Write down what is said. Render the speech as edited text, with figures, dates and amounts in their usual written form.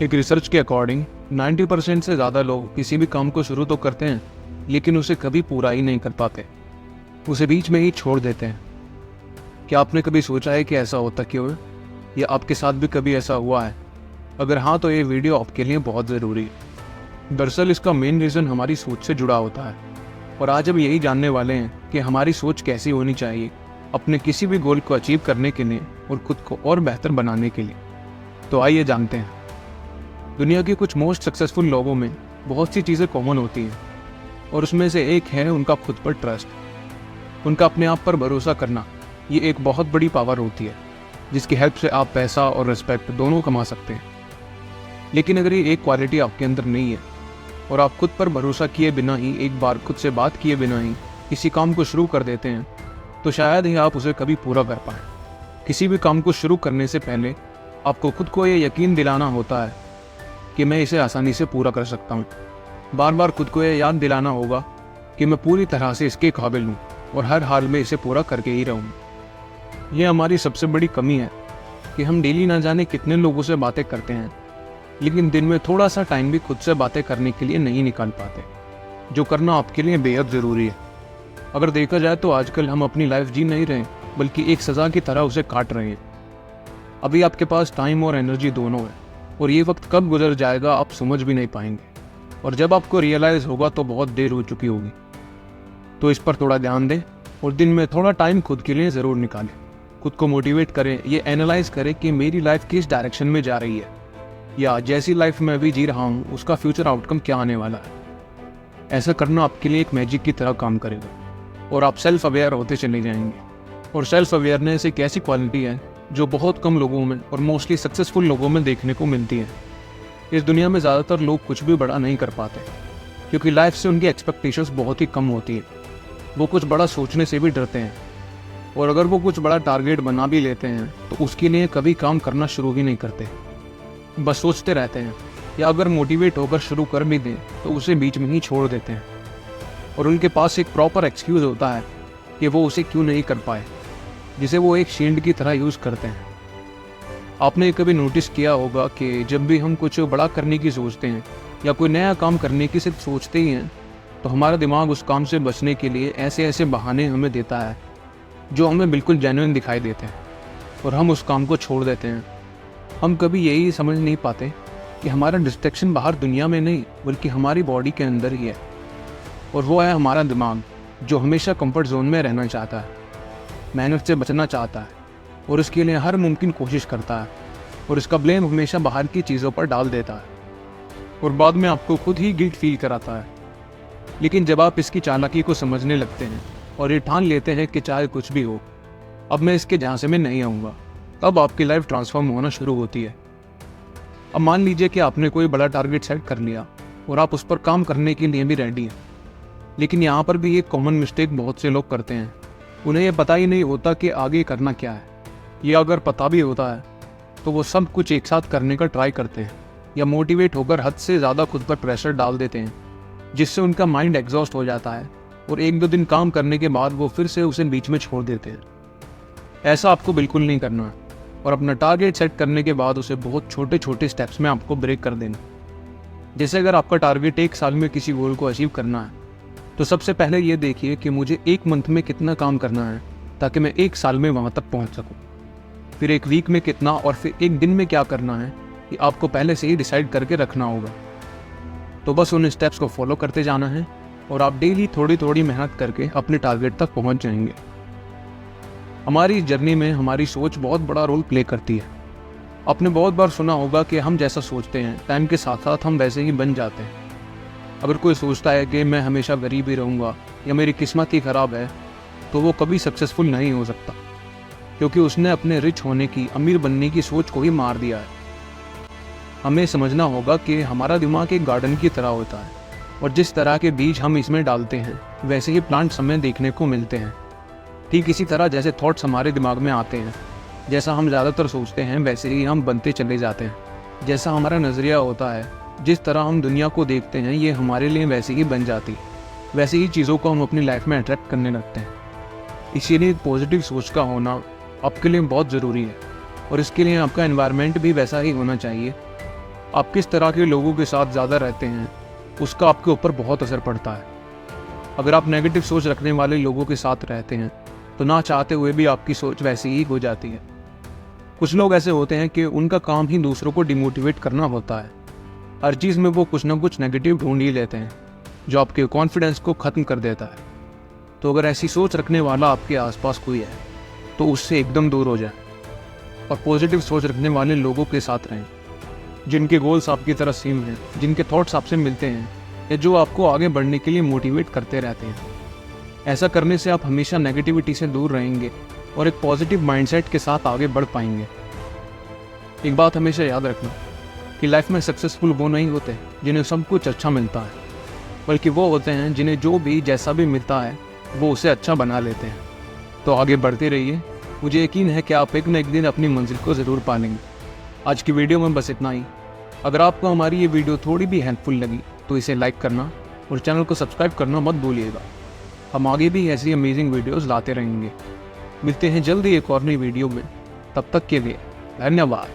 एक रिसर्च के अकॉर्डिंग 90% से ज़्यादा लोग किसी भी काम को शुरू तो करते हैं, लेकिन उसे कभी पूरा ही नहीं कर पाते, उसे बीच में ही छोड़ देते हैं। क्या आपने कभी सोचा है कि ऐसा होता क्यों है, या आपके साथ भी कभी ऐसा हुआ है? अगर हाँ, तो ये वीडियो आपके लिए बहुत ज़रूरी है। दरअसल इसका मेन रीज़न हमारी सोच से जुड़ा होता है, और आज हम यही जानने वाले हैं कि हमारी सोच कैसी होनी चाहिए अपने किसी भी गोल को अचीव करने के लिए और खुद को और बेहतर बनाने के लिए। तो आइए जानते हैं। दुनिया के कुछ मोस्ट सक्सेसफुल लोगों में बहुत सी चीज़ें कॉमन होती हैं, और उसमें से एक है उनका खुद पर ट्रस्ट। उनका अपने आप पर भरोसा करना, ये एक बहुत बड़ी पावर होती है जिसकी हेल्प से आप पैसा और रिस्पेक्ट दोनों कमा सकते हैं। लेकिन अगर ये एक क्वालिटी आपके अंदर नहीं है और आप खुद पर भरोसा किए बिना ही, एक बार खुद से बात किए बिना ही किसी काम को शुरू कर देते हैं, तो शायद ही आप उसे कभी पूरा कर पाएं। किसी भी काम को शुरू करने से पहले आपको खुद को ये यकीन दिलाना होता है कि मैं इसे आसानी से पूरा कर सकता हूँ। बार बार खुद को ये याद दिलाना होगा कि मैं पूरी तरह से इसके काबिल हूँ और हर हाल में इसे पूरा करके ही रहूँ। ये हमारी सबसे बड़ी कमी है कि हम डेली ना जाने कितने लोगों से बातें करते हैं, लेकिन दिन में थोड़ा सा टाइम भी खुद से बातें करने के लिए नहीं निकाल पाते, जो करना आपके लिए बेहद ज़रूरी है। अगर देखा जाए तो आजकल हम अपनी लाइफ जी नहीं रहे, बल्कि एक सज़ा की तरह उसे काट रहे हैं। अभी आपके पास टाइम और एनर्जी दोनों है, और ये वक्त कब गुजर जाएगा आप समझ भी नहीं पाएंगे, और जब आपको रियलाइज़ होगा तो बहुत देर हो चुकी होगी। तो इस पर थोड़ा ध्यान दें और दिन में थोड़ा टाइम खुद के लिए ज़रूर निकालें। खुद को मोटिवेट करें, ये एनालाइज करें कि मेरी लाइफ किस डायरेक्शन में जा रही है, या जैसी लाइफ मैं अभी जी रहा हूँ उसका फ्यूचर आउटकम क्या आने वाला है। ऐसा करना आपके लिए एक मैजिक की तरह काम करेगा, और आप सेल्फ अवेयर होते चले जाएंगे। और सेल्फ अवेयरनेस एक ऐसी क्वालिटी है जो बहुत कम लोगों में और मोस्टली सक्सेसफुल लोगों में देखने को मिलती है। इस दुनिया में ज़्यादातर लोग कुछ भी बड़ा नहीं कर पाते, क्योंकि लाइफ से उनकी एक्सपेक्टेशंस बहुत ही कम होती है। वो कुछ बड़ा सोचने से भी डरते हैं, और अगर वो कुछ बड़ा टारगेट बना भी लेते हैं तो उसके लिए कभी काम करना शुरू ही नहीं करते, बस सोचते रहते हैं, या अगर मोटिवेट होकर शुरू कर भी दें तो उसे बीच में ही छोड़ देते हैं। और उनके पास एक प्रॉपर एक्सक्यूज़ होता है कि वो उसे क्यों नहीं कर पाए, जिसे वो एक शील्ड की तरह यूज़ करते हैं। आपने कभी नोटिस किया होगा कि जब भी हम कुछ बड़ा करने की सोचते हैं या कोई नया काम करने की सिर्फ सोचते ही हैं, तो हमारा दिमाग उस काम से बचने के लिए ऐसे ऐसे बहाने हमें देता है जो हमें बिल्कुल जेन्युइन दिखाई देते हैं, और हम उस काम को छोड़ देते हैं। हम कभी यही समझ नहीं पाते कि हमारा डिस्ट्रैक्शन बाहर दुनिया में नहीं, बल्कि हमारी बॉडी के अंदर ही है, और वो है हमारा दिमाग, जो हमेशा कंफर्ट जोन में रहना चाहता है, मेहनत से बचना चाहता है, और इसके लिए हर मुमकिन कोशिश करता है, और इसका ब्लेम हमेशा बाहर की चीज़ों पर डाल देता है, और बाद में आपको खुद ही गिल्ट फील कराता है। लेकिन जब आप इसकी चालाकी को समझने लगते हैं और ये ठान लेते हैं कि चाहे कुछ भी हो, अब मैं इसके झांसे में नहीं आऊँगा, तब आपकी लाइफ ट्रांसफॉर्म होना शुरू होती है। अब मान लीजिए कि आपने कोई बड़ा टारगेट सेट कर लिया और आप उस पर काम करने के लिए भी रेडी हैं, लेकिन यहाँ पर भी एक कॉमन मिस्टेक बहुत से लोग करते हैं। उन्हें ये पता ही नहीं होता कि आगे करना क्या है, या अगर पता भी होता है तो वो सब कुछ एक साथ करने का ट्राई करते हैं, या मोटिवेट होकर हद से ज़्यादा खुद पर प्रेशर डाल देते हैं, जिससे उनका माइंड एग्जॉस्ट हो जाता है, और एक दो दिन काम करने के बाद वो फिर से उसे बीच में छोड़ देते हैं। ऐसा आपको बिल्कुल नहीं करना है, और अपना टारगेट सेट करने के बाद उसे बहुत छोटे छोटे स्टेप्स में आपको ब्रेक कर देना। जैसे अगर आपका टारगेट 1 साल में किसी गोल को अचीव करना है, तो सबसे पहले ये देखिए कि मुझे 1 मंथ में कितना काम करना है ताकि मैं 1 साल में वहाँ तक पहुँच सकूँ। फिर 1 वीक में कितना, और फिर 1 दिन में क्या करना है, ये आपको पहले से ही डिसाइड करके रखना होगा। तो बस उन स्टेप्स को फॉलो करते जाना है, और आप डेली थोड़ी थोड़ी मेहनत करके अपने टारगेट तक पहुँच जाएंगे। हमारी जर्नी में हमारी सोच बहुत बड़ा रोल प्ले करती है। आपने बहुत बार सुना होगा कि हम जैसा सोचते हैं टाइम के साथ साथ हम वैसे ही बन जाते हैं। अगर कोई सोचता है कि मैं हमेशा गरीब ही रहूँगा या मेरी किस्मत ही ख़राब है, तो वो कभी सक्सेसफुल नहीं हो सकता, क्योंकि उसने अपने रिच होने की, अमीर बनने की सोच को ही मार दिया है। हमें समझना होगा कि हमारा दिमाग एक गार्डन की तरह होता है, और जिस तरह के बीज हम इसमें डालते हैं वैसे ही प्लांट्स हमें देखने को मिलते हैं। ठीक इसी तरह जैसे थॉट्स हमारे दिमाग में आते हैं, जैसा हम ज़्यादातर सोचते हैं वैसे ही हम बनते चले जाते हैं। जैसा हमारा नज़रिया होता है, जिस तरह हम दुनिया को देखते हैं, ये हमारे लिए वैसे ही बन जाती है। वैसे ही चीज़ों को हम अपनी लाइफ में अट्रैक्ट करने लगते हैं। इसीलिए पॉजिटिव सोच का होना आपके लिए बहुत ज़रूरी है, और इसके लिए आपका एनवायरनमेंट भी वैसा ही होना चाहिए आप किस तरह के लोगों के साथ ज़्यादा रहते हैं उसका आपके ऊपर बहुत असर पड़ता है। अगर आप नेगेटिव सोच रखने वाले लोगों के साथ रहते हैं तो ना चाहते हुए भी आपकी सोच वैसी ही हो जाती है। कुछ लोग ऐसे होते हैं कि उनका काम ही दूसरों को डिमोटिवेट करना होता है। हर चीज़ में वो कुछ ना कुछ नेगेटिव ढूंढ ही लेते हैं जो आपके कॉन्फिडेंस को ख़त्म कर देता है। तो अगर ऐसी सोच रखने वाला आपके आसपास कोई है तो उससे एकदम दूर हो जाए और पॉजिटिव सोच रखने वाले लोगों के साथ रहें, जिनके गोल्स आपकी तरह सेम हैं, जिनके थॉट्स आपसे मिलते हैं या जो आपको आगे बढ़ने के लिए मोटिवेट करते रहते हैं। ऐसा करने से आप हमेशा नेगेटिविटी से दूर रहेंगे और एक पॉजिटिव माइंडसेट के साथ आगे बढ़ पाएंगे। एक बात हमेशा याद रखना कि लाइफ में सक्सेसफुल वो नहीं होते जिन्हें सब कुछ अच्छा मिलता है, बल्कि वो होते हैं जिन्हें जो भी जैसा भी मिलता है वो उसे अच्छा बना लेते हैं। तो आगे बढ़ते रहिए, मुझे यकीन है कि आप एक न एक दिन अपनी मंजिल को ज़रूर पालेंगे। आज की वीडियो में बस इतना ही। अगर आपको हमारी ये वीडियो थोड़ी भी हेल्पफुल लगी तो इसे लाइक करना और चैनल को सब्सक्राइब करना मत भूलिएगा। हम आगे भी ऐसी अमेजिंग वीडियोस लाते रहेंगे। मिलते हैं जल्दी एक और नई वीडियो में, तब तक के लिए धन्यवाद।